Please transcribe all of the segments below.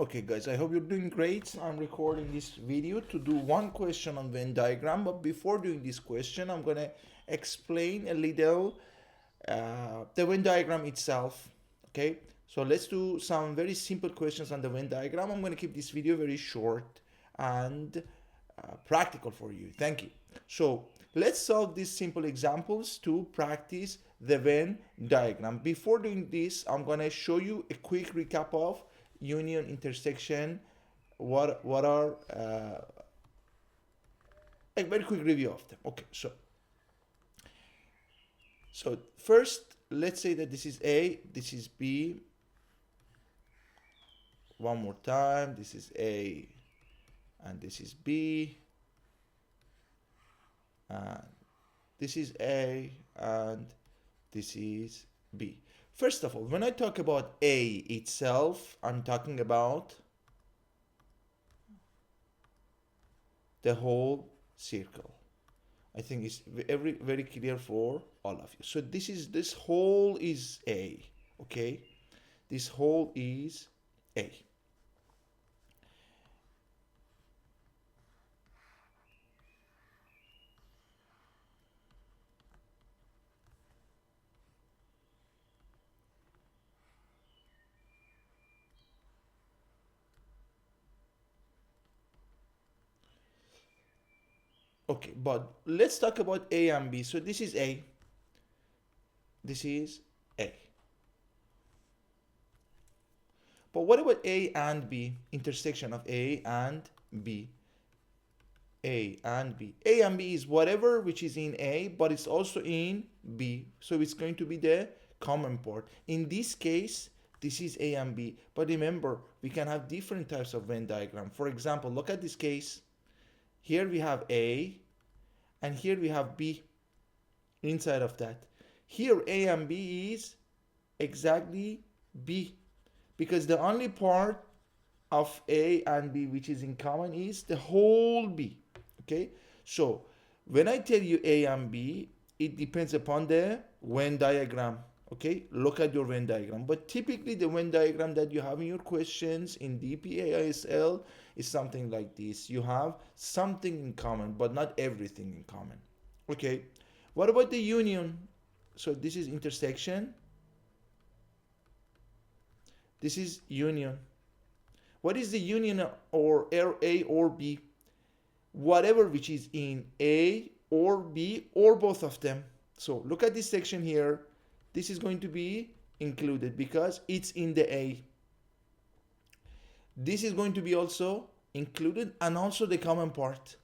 Okay guys, I hope you're doing great. I'm recording this video to do one question on Venn diagram, but before doing this question, I'm gonna explain a little the Venn diagram itself. Okay, so let's do some very simple questions on the Venn diagram. I'm gonna keep this video very short and practical for you. Thank you. So let's solve these simple examples to practice the Venn diagram. Before doing this, I'm gonna show you a quick recap of union, intersection, what are a very quick review of them. Okay, so first let's say that this is A, this is B. One more time, this is A and this is B, and this is A and this is B. First of all, when I talk about A itself, I'm talking about the whole circle. I think it's very clear for all of you. So this whole is A, okay? This whole is A. Okay, but let's talk about A and B. So this is A. This is A. But what about A and B? Intersection of A and B. A and B. A and B is whatever which is in A, but it's also in B. So it's going to be the common part. In this case, this is A and B. But remember, we can have different types of Venn diagram. For example, look at this case. Here we have A, and here we have B inside of that. Here A and B is exactly B, because the only part of A and B which is in common is the whole B. Okay, so when I tell you A and B, it depends upon the Venn diagram. Okay, look at your Venn diagram. But typically the Venn diagram that you have in your questions in DPAISL is something like this. You have something in common, but not everything in common. Okay, what about the union? So this is intersection. This is union. What is the union or A or B? Whatever which is in A or B or both of them. So look at this section here. This is going to be included because it's in the A. This is going to be also included, and also the common part.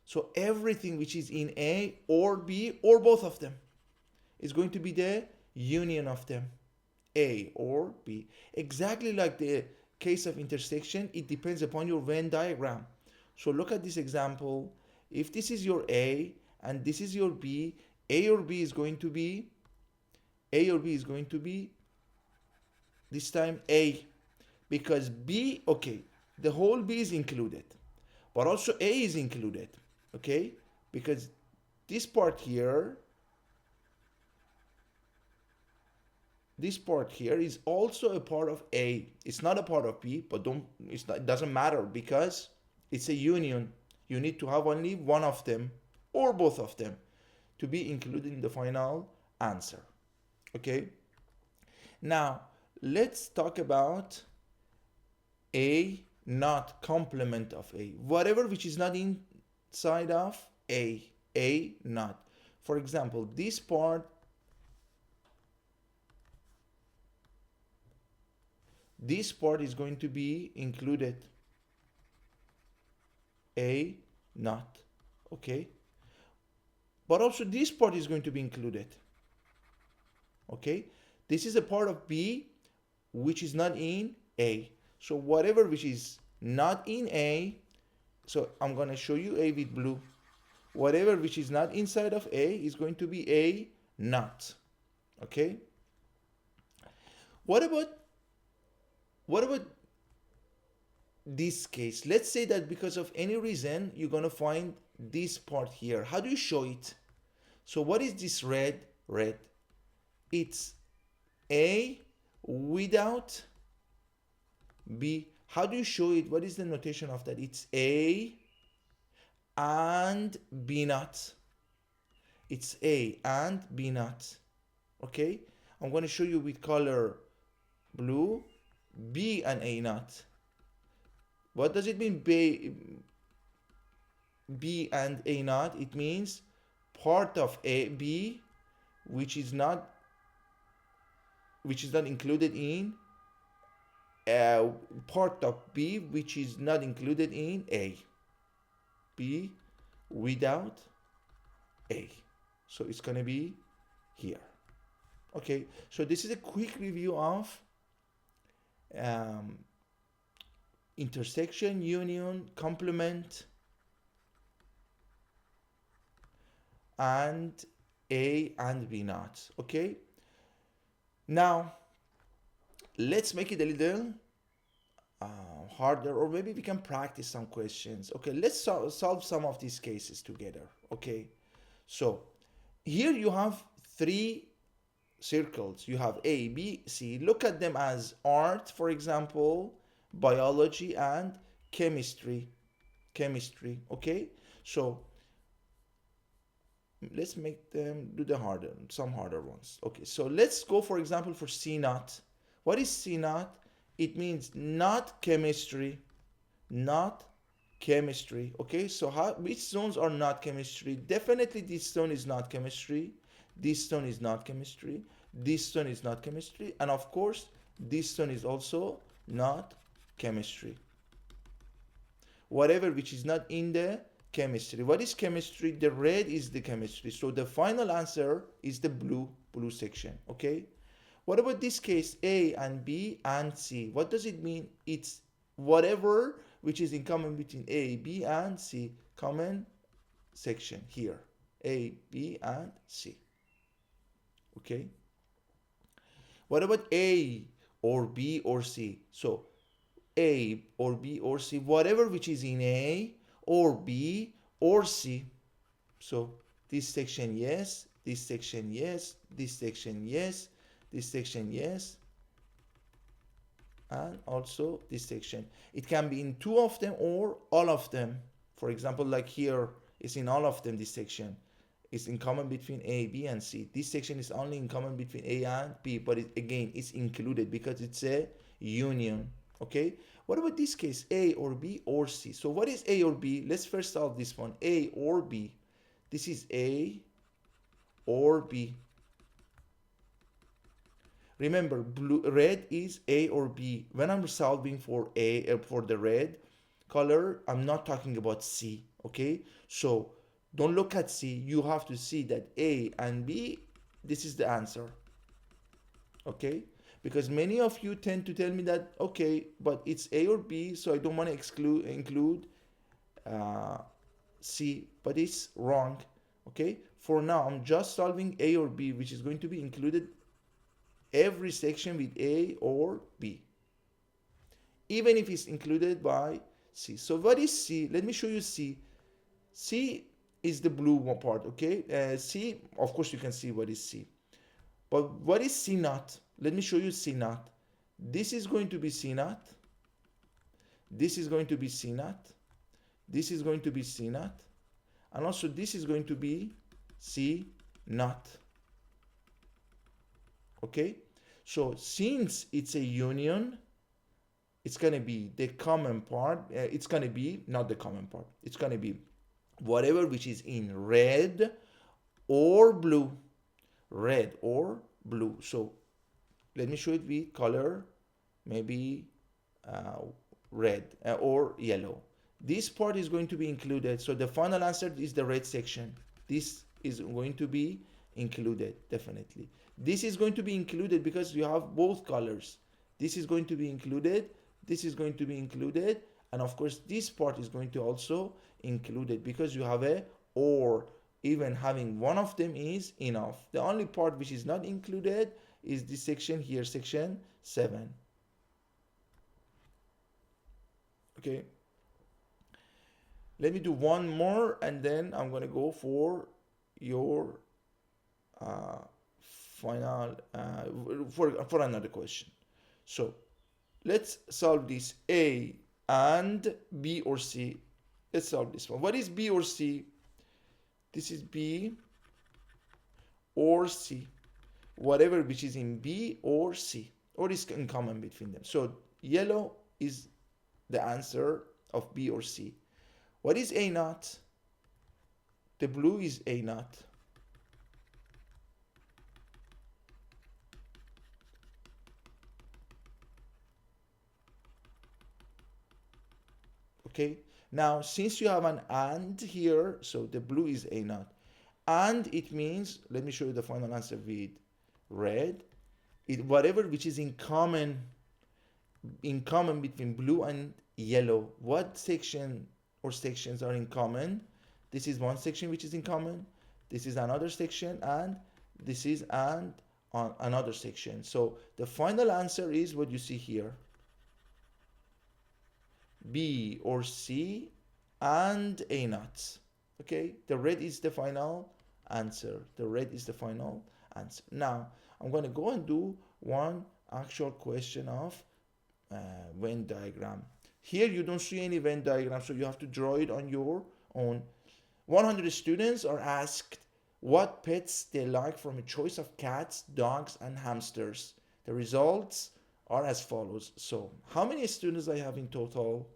So everything which is in A or B or both of them is going to be the union of them, A or B. Exactly like the case of intersection, it depends upon your Venn diagram. So look at this example. If this is your A and this is your B, A or B is going to be this time A, because B, okay, the whole B is included, but also A is included, okay, because this part here is also a part of A. It's not a part of B, but it doesn't matter because it's a union. You need to have only one of them or both of them to be included in the final answer. Okay? Now, let's talk about A not complement of A. Whatever which is not inside of A not. For example, this part is going to be included. A not. Okay? But also this part is going to be included. Okay? This is a part of B which is not in A. So whatever which is not in A, so I'm going to show you A with blue. Whatever which is not inside of A is going to be A not. Okay? What about this case? Let's say that because of any reason you're going to find this part here. How do you show it? So what is this red? It's A without B. How do you show it? What is the notation of that? It's A and B naught. It's A and B naught. Okay, I'm going to show you with color blue, B and A naught. What does it mean B and A naught? It means part of A B which is not included in part of B which is not included in A. B without A. So it's going to be here. Okay, so this is a quick review of intersection, union, complement, and A and B naught. Okay, now let's make it a little harder, or maybe we can practice some questions. Okay, let's solve some of these cases together. Okay, so here you have three circles. You have A, B, C. Look at them as art, for example, biology, and chemistry. Okay, so let's make them do some harder ones. Okay, so let's go, for example, for C naught. What is C naught? It means not chemistry. Okay, so which zones are not chemistry? Definitely this zone is not chemistry. This stone is not chemistry. This stone is not chemistry. And of course, this stone is also not chemistry. Whatever which is not in the chemistry. What is chemistry? The red is the chemistry. So the final answer is the blue section. Okay. What about this case? A and B and C. What does it mean? It's whatever which is in common between A, B, and C. Common section here. A, B, and C. Okay. What about A or B or C? So A or B or C, whatever which is in A or B or C. So this section yes, this section yes, this section yes, this section yes, and also this section. It can be in two of them or all of them. For example, like here is in all of them. This section is in common between A, B, and C. This section is only in common between A and B, but again, it's included because it's a union. Okay, what about this case? A or B or C. So what is A or B? Let's first solve this one. A or B. This is A or B. Remember, red is A or B. When I'm solving for for the red color, I'm not talking about C. Okay, so don't look at C. You have to see that A and B, this is the answer. Okay, because many of you tend to tell me that, okay, but it's A or B, so I don't want to include C, but it's wrong. Okay, for now I'm just solving A or B, which is going to be included every section with A or B, even if it's included by C. So what is C? Let me show you C. C is the blue one part. Okay, C, of course you can see what is C, but what is C naught? Let me show you C naught. This is going to be C naught. This is going to be C naught. This is going to be C naught, and also this is going to be C naught. Okay, so since it's a union, it's going to be the common part. It's going to be not the common part. It's going to be whatever which is in red or blue. Red or blue. So let me show it with color, maybe red or yellow. This part is going to be included. So the final answer is the red section. This is going to be included, definitely. This is going to be included because you have both colors. This is going to be included. This is going to be included. And of course, this part is going to also included because you have a or. Even having one of them is enough. The only part which is not included is this section here, section 7. Okay. Let me do one more and then I'm going to go for your final, for another question. So Let's solve this. A and B or C. Let's solve this one. What is B or C? This is B or C. Whatever which is in B or C, or is in common between them. So yellow is the answer of B or C. What is A naught? The blue is A naught. Okay, now since you have an and here, so the blue is A naught. And it means, let me show you the final answer with red. Whatever which is in common between blue and yellow. What section or sections are in common? This is one section which is in common. This is another section, and this is another section. So the final answer is what you see here. B or C and A naught. Okay, the red is the final answer. The red is the final answer. Now I'm going to go and do one actual question of Venn diagram. Here you don't see any Venn diagram, so you have to draw it on your own. 100 students are asked what pets they like from a choice of cats, dogs, and hamsters. The results are as follows. So how many students I have in total?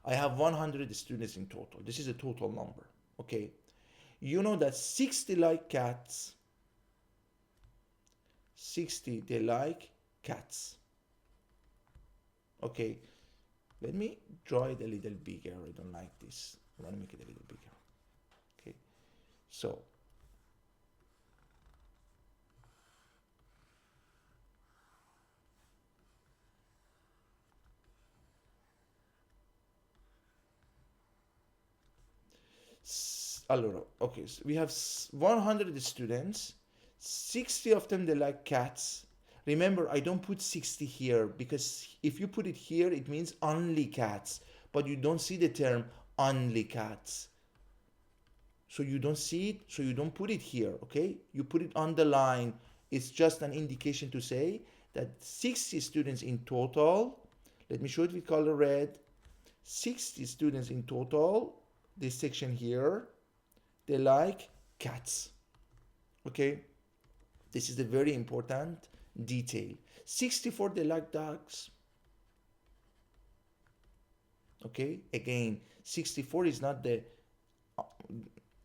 I have 100 students in total. This is a total number. Okay, you know that 60 like cats, 60 they like cats. Okay, let me draw it a little bigger. I don't like this. I want to make it a little bigger. Okay, so allora, okay, so we have 100 students. 60 of them they like cats. Remember, I don't put 60 here because if you put it here, it means only cats, but you don't see the term only cats. So you don't see it, so you don't put it here, okay? You put it on the line. It's just an indication to say that 60 students in total, let me show it with color red, 60 students in total, this section here, they like cats, okay? This is a very important detail. 64 they like dogs. Okay, again, 64 is not the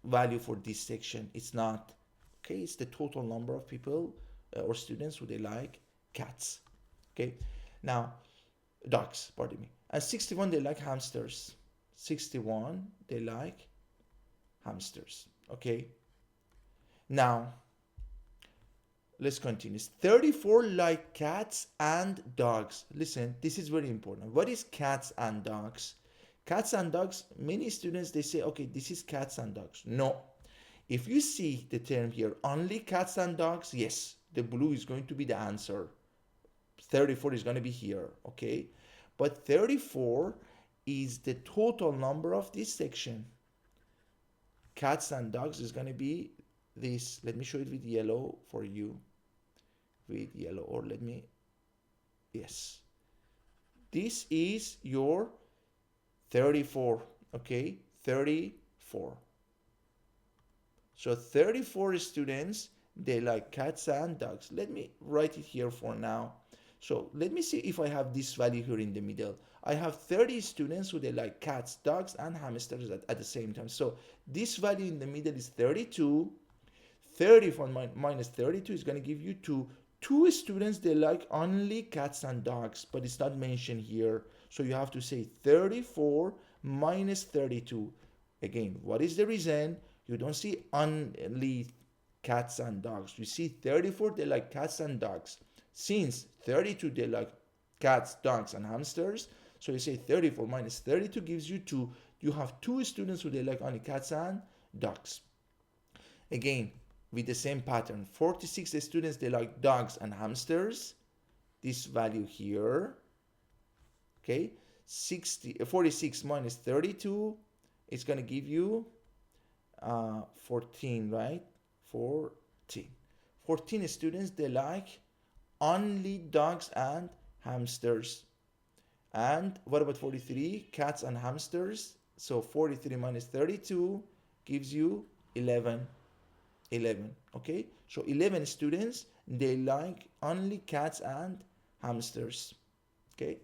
value for this section. It's not. Okay, it's the total number of people or students who they like cats. Okay, now dogs, pardon me. And 61 they like hamsters. 61 they like hamsters. Okay, now let's continue. 34 like cats and dogs. Listen, this is very important. What is cats and dogs? Cats and dogs, many students, they say, okay, this is cats and dogs. No. If you see the term here, only cats and dogs, yes, the blue is going to be the answer. 34 is going to be here, okay? But 34 is the total number of this section. Cats and dogs is going to be this. Let me show it with yellow for you. With yellow, or let me, yes. This is your 34, okay? 34. So 34 students, they like cats and dogs. Let me write it here for now. So let me see if I have this value here in the middle. I have 30 students who they like cats, dogs, and hamsters at the same time. So this value in the middle is 32. 30 from minus 32 is going to give you 2. 2 students, they like only cats and dogs, but it's not mentioned here. So you have to say 34 minus 32. Again, what is the reason? You don't see only cats and dogs. You see 34, they like cats and dogs. Since 32, they like cats, dogs, and hamsters. So you say 34 minus 32 gives you 2. You have 2 students who they like only cats and dogs. Again, with the same pattern, 46 students, they like dogs and hamsters. This value here, okay? 46 minus 32 is going to give you 14, right? 14. 14 students, they like only dogs and hamsters. And what about 43? Cats and hamsters. So 43 minus 32 gives you 11. 11. Okay, so 11 students, they like only cats and hamsters. Okay,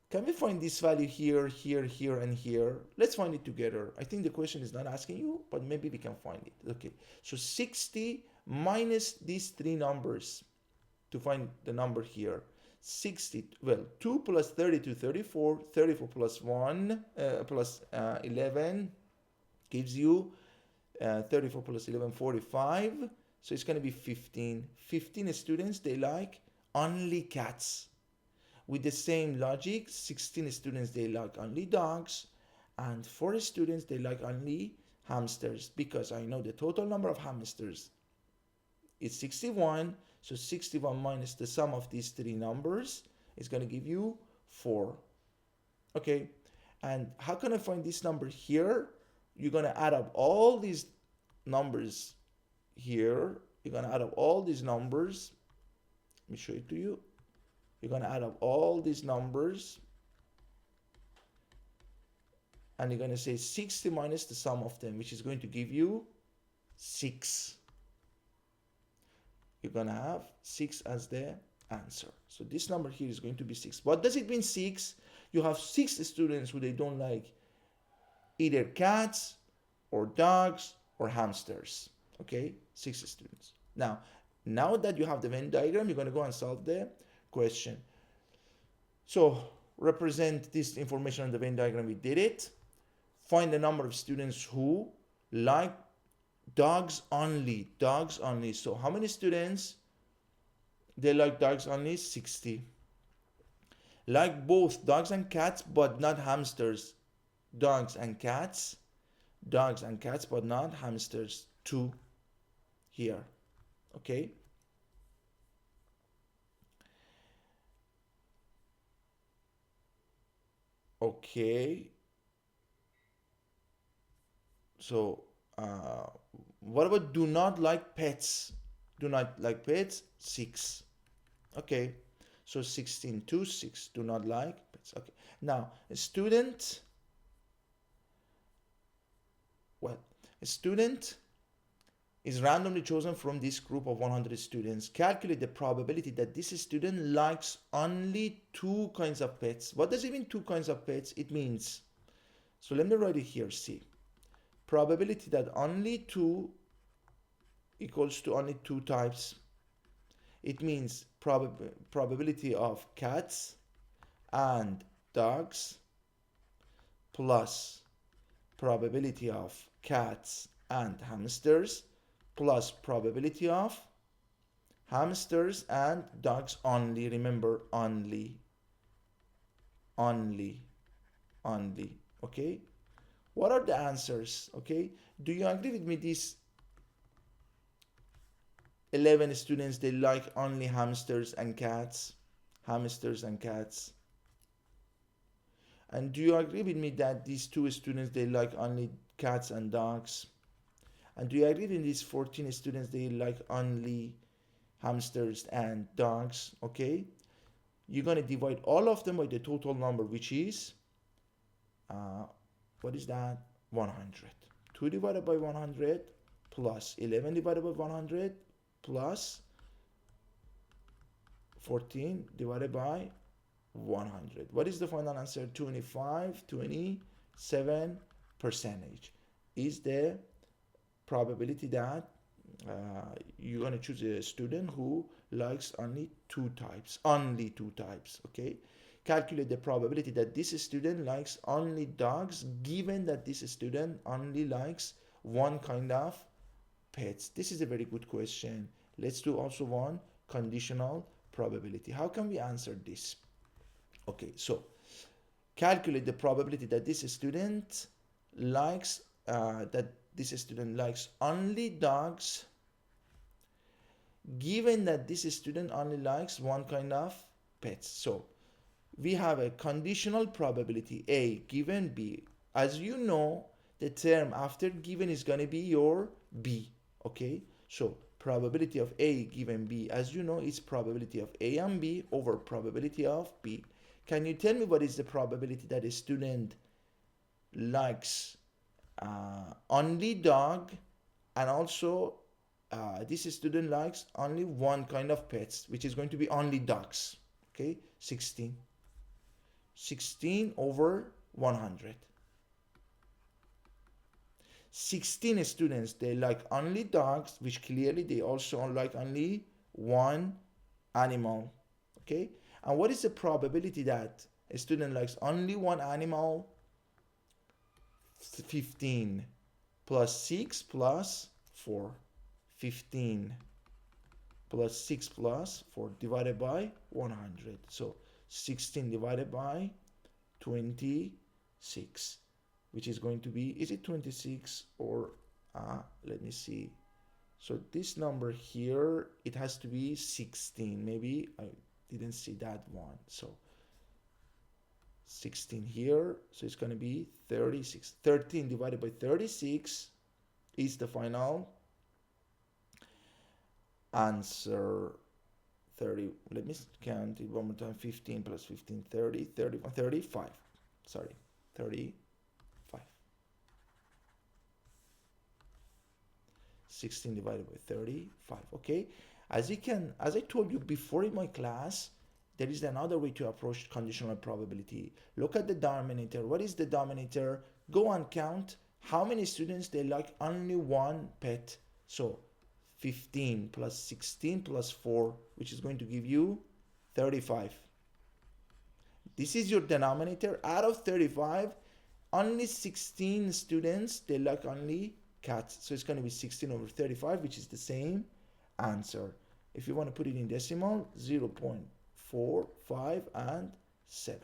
can we find this value here, here, here, and here? Let's find it together. I think the question is not asking you, but maybe we can find it. Okay, so 60 minus these three numbers to find the number here. 60, well, 2 plus 32, 34, 34 plus 1 plus 11 gives you 34 plus 11, 45. So it's going to be 15. 15 students, they like only cats. With the same logic, 16 students, they like only dogs. And 4 students, they like only hamsters. Because I know the total number of hamsters is 61. So 61 minus the sum of these three numbers is going to give you 4. Okay. And how can I find this number here? You're going to add up all these numbers here. You're going to add up all these numbers. Let me show it to you. You're going to add up all these numbers. And you're going to say 60 minus the sum of them, which is going to give you 6. You're going to have 6 as the answer. So this number here is going to be 6. What does it mean 6? You have 6 students who they don't like either cats or dogs or hamsters. Okay, 6 students. Now that you have the Venn diagram, you're going to go and solve the question. So represent this information on the Venn diagram. We did it. Find the number of students who like dogs only. Dogs only. So how many students they like dogs only? 60. Like both dogs and cats, but not hamsters. Dogs and cats. Dogs and cats, but not hamsters. 2 here. Okay. Okay. So what about do not like pets? Do not like pets? 6. Okay. So 16 to 6. Do not like pets. Okay. Now a student. Well, a student is randomly chosen from this group of 100 students. Calculate the probability that this student likes only 2 kinds of pets. What does it mean 2 kinds of pets? It means, so let me write it here, see. Probability that only 2 equals to only 2 types. It means probability of cats and dogs plus probability of cats and hamsters plus probability of hamsters and dogs only. Remember, only. Okay, what are the answers? Okay, do you agree with me? These 11 students, they like only hamsters and cats. And do you agree with me that these 2 students, they like only cats and dogs? And do you agree with these 14 students, they like only hamsters and dogs? Okay, you're going to divide all of them by the total number, which is what is that? 100. 2 divided by 100 plus 11 divided by 100 plus 14 divided by 100. What is the final answer? 27% is the probability that you're going to choose a student who likes only 2 types. Okay, calculate the probability that this student likes only dogs, given that this student only likes 1 kind of pets. This is a very good question. Let's do also one conditional probability. How can we answer this? Okay, so calculate the probability that this student likes only dogs, given that this student only likes 1 kind of pets. So we have a conditional probability A given B. As you know, the term after given is going to be your B. Okay, so probability of A given B, as you know, is probability of A and B over probability of B. Can you tell me what is the probability that a student likes only dog, and also this student likes only one kind of pets, which is going to be only dogs? Okay, 16 over 100. 16 students, they like only dogs, which clearly they also like only one animal. Okay, and what is the probability that a student likes only one animal? 15 plus 6 plus 4. 15 plus 6 plus 4 divided by 100. So 16 divided by 26, which is going to be, is it 26 or, let me see. So this number here, it has to be 16. Maybe I didn't see that one. So 16 here, so it's going to be 36. 13 divided by 36 is the final answer. 30, let me count it one more time. 15 plus 15, 30, 31, 35. Sorry, 35. 16 divided by 35. Okay, as I told you before in my class, there is another way to approach conditional probability. Look at the denominator. What is the denominator? Go and count how many students they like only one pet. So 15 plus 16 plus 4, which is going to give you 35. This is your denominator. Out of 35, only 16 students, they like only cats. So it's going to be 16 over 35, which is the same answer. If you want to put it in decimal, 0.4, 5, and 7.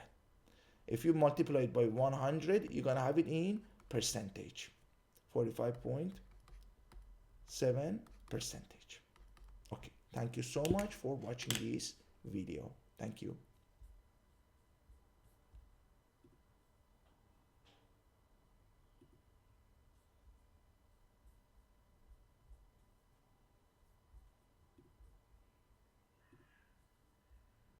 If you multiply it by 100, you're going to have it in percentage. 45.7%. Okay, thank you so much for watching this video. Thank you.